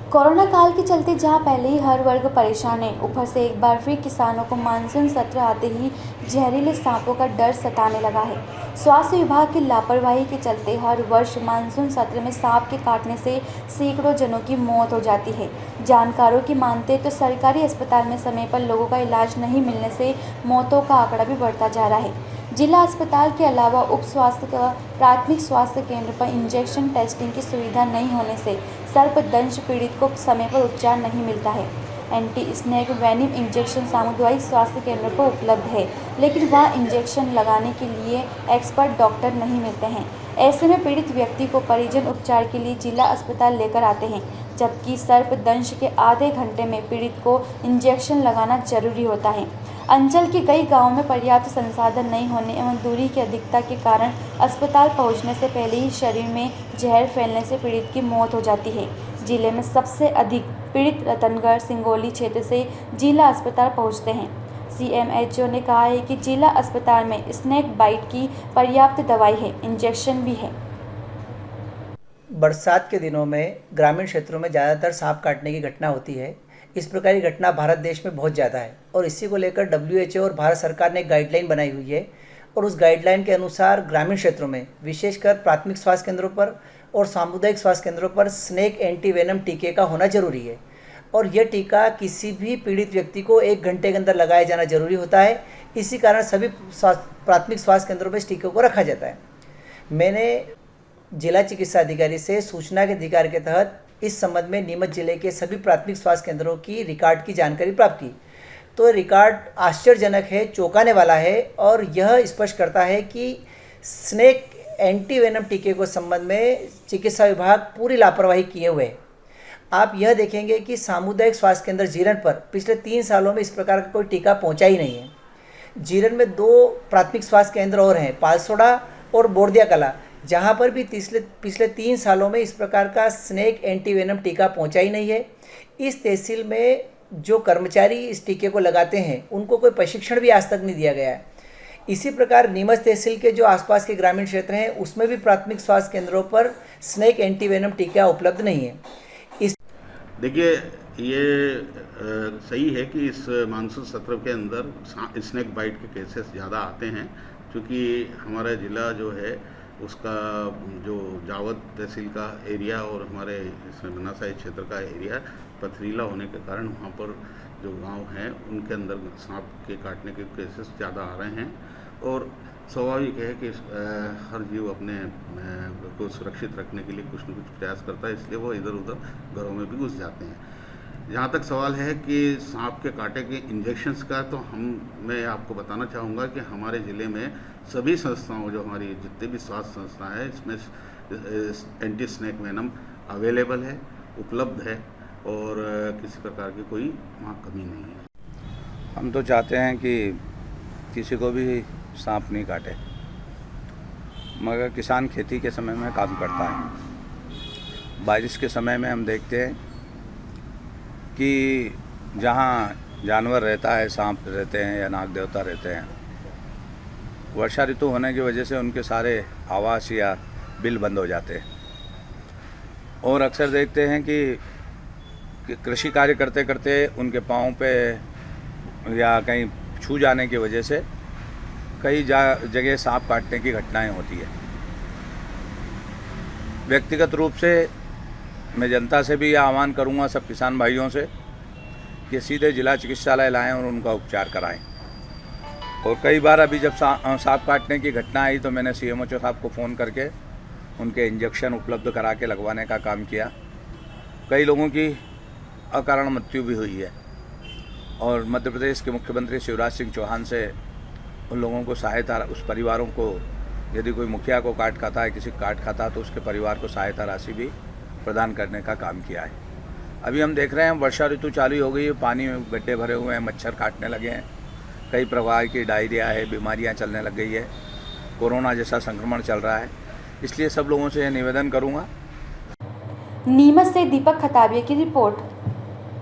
Corona काल के चलते जहां पहले ही हर वर्ग परेशान है, ऊपर से एक बार फिर किसानों को मानसून सत्र आते ही जहरीले सांपों का डर सताने लगा है। स्वास्थ्य विभाग की लापरवाही के चलते हर वर्ष मानसून सत्र में सांप के काटने से सैकड़ों जनों की मौत हो जाती है। जानकारों की मानते तो सरकारी अस्पताल में समय पर लोगों का इलाज नहीं मिलने से मौतों का आंकड़ा भी बढ़ता जा रहा है। जिला अस्पताल के अलावा उप स्वास्थ्य व प्राथमिक स्वास्थ्य केंद्र पर इंजेक्शन टेस्टिंग की सुविधा नहीं होने से सर्पदंश पीड़ित को समय पर उपचार नहीं मिलता है। एंटी स्नेक वेनिम इंजेक्शन सामुदायिक स्वास्थ्य केंद्र पर उपलब्ध है, लेकिन वहाँ इंजेक्शन लगाने के लिए एक्सपर्ट डॉक्टर नहीं मिलते हैं। ऐसे में पीड़ित व्यक्ति को परिजन उपचार के लिए जिला अस्पताल लेकर आते हैं, जबकि सर्पदंश के आधे घंटे में पीड़ित को इंजेक्शन लगाना जरूरी होता है। अंचल के कई गांवों में पर्याप्त संसाधन नहीं होने एवं दूरी की अधिकता के कारण अस्पताल पहुंचने से पहले ही शरीर में जहर फैलने से पीड़ित की मौत हो जाती है। जिले में सबसे अधिक पीड़ित रतनगढ़ सिंगोली क्षेत्र से जिला अस्पताल पहुंचते हैं। सीएमएचओ ने कहा है कि जिला अस्पताल में स्नेक बाइट की पर्याप्त दवाई है, इंजेक्शन भी है। बरसात के दिनों में ग्रामीण क्षेत्रों में ज़्यादातर सांप काटने की घटना होती है। इस प्रकार की घटना भारत देश में बहुत ज़्यादा है और इसी को लेकर WHO और भारत सरकार ने एक गाइडलाइन बनाई हुई है और उस गाइडलाइन के अनुसार ग्रामीण क्षेत्रों में विशेषकर प्राथमिक स्वास्थ्य केंद्रों पर और सामुदायिक स्वास्थ्य केंद्रों पर स्नेक एंटी वेनम टीके का होना जरूरी है और यह टीका किसी भी पीड़ित व्यक्ति को 1 घंटे के अंदर लगाया जाना जरूरी होता है। इसी कारण सभी प्राथमिक स्वास्थ्य केंद्रों पर इस टीके को रखा जाता है। मैंने जिला चिकित्सा अधिकारी से सूचना के अधिकार के तहत इस संबंध में नीमच जिले के सभी प्राथमिक स्वास्थ्य केंद्रों की रिकॉर्ड की जानकारी प्राप्त की, तो रिकॉर्ड आश्चर्यजनक है, चौंकाने वाला है और यह स्पष्ट करता है कि स्नेक एंटी वेनम टीके को संबंध में चिकित्सा विभाग पूरी लापरवाही किए हुए है। आप यह देखेंगे कि सामुदायिक स्वास्थ्य केंद्र जीरन पर पिछले 3 सालों में इस प्रकार का कोई टीका पहुंचा ही नहीं है। जीरन में 2 प्राथमिक स्वास्थ्य केंद्र और हैं, पालसोड़ा और बोरदिया कला, जहाँ पर भी पिछले 3 सालों में इस प्रकार का स्नेक एंटी वेनम टीका पहुंचा ही नहीं है। इस तहसील में जो कर्मचारी इस टीके को लगाते हैं उनको कोई प्रशिक्षण भी आज तक नहीं दिया गया है। इसी प्रकार नीमच तहसील के जो आसपास के ग्रामीण क्षेत्र हैं उसमें भी प्राथमिक स्वास्थ्य केंद्रों पर स्नेक एंटी वेनम टीका उपलब्ध नहीं है। देखिए, ये सही है कि इस मानसून सत्र के अंदर स्नेक बाइट के केसेस ज़्यादा आते हैं, क्योंकि हमारा ज़िला जो है उसका जो जावद तहसील का एरिया और हमारे इसमें बनासाई क्षेत्र का एरिया पथरीला होने के कारण वहाँ पर जो गांव हैं उनके अंदर सांप के काटने के केसेस ज़्यादा आ रहे हैं और स्वाभाविक है कि हर जीव अपने को सुरक्षित रखने के लिए कुछ न कुछ प्रयास करता है, इसलिए वो इधर उधर घरों में भी घुस जाते हैं। जहाँ तक सवाल है कि सांप के कांटे के इंजेक्शंस का, तो मैं आपको बताना चाहूँगा कि हमारे ज़िले में सभी संस्थाओं, जो हमारी जितनी भी स्वास्थ्य संस्थाएं हैं, इसमें एंटी स्नेक वेनम अवेलेबल है, उपलब्ध है और किसी प्रकार की कोई वहाँ कमी नहीं है। हम तो चाहते हैं कि किसी को भी सांप नहीं काटे, मगर किसान खेती के समय में काम करता है। बारिश के समय में हम देखते हैं कि जहाँ जानवर रहता है, सांप रहते हैं या नाग देवता रहते हैं, वर्षा ऋतु होने की वजह से उनके सारे आवास या बिल बंद हो जाते हैं और अक्सर देखते हैं कि कृषि कार्य करते करते उनके पाँव पे या कहीं छू जाने की वजह से कई जगह सांप काटने की घटनाएं होती है। व्यक्तिगत रूप से मैं जनता से भी यह आह्वान करूंगा, सब किसान भाइयों से, कि सीधे जिला चिकित्सालय लाएं और उनका उपचार कराएं। और कई बार अभी जब सांप काटने की घटना आई तो मैंने CMHO साहब को फ़ोन करके उनके इंजेक्शन उपलब्ध करा के लगवाने का काम किया। कई लोगों की अकारण मृत्यु भी हुई है और मध्य प्रदेश के मुख्यमंत्री शिवराज सिंह चौहान से उन लोगों को सहायता, उस परिवारों को, यदि कोई मुखिया को काट खाता है, किसी काट खाता है, तो उसके परिवार को सहायता राशि भी प्रदान करने का काम किया है। अभी हम देख रहे हैं वर्षा ऋतु चालू हो गई है, पानी में गड्ढे भरे हुए हैं, मच्छर काटने लगे हैं, कई प्रकार की डायरिया है, बीमारियां चलने लग गई है, कोरोना जैसा संक्रमण चल रहा है। इसलिए सब लोगों से यह निवेदन करूँगा। नीमच से दीपक खताबिया की रिपोर्ट।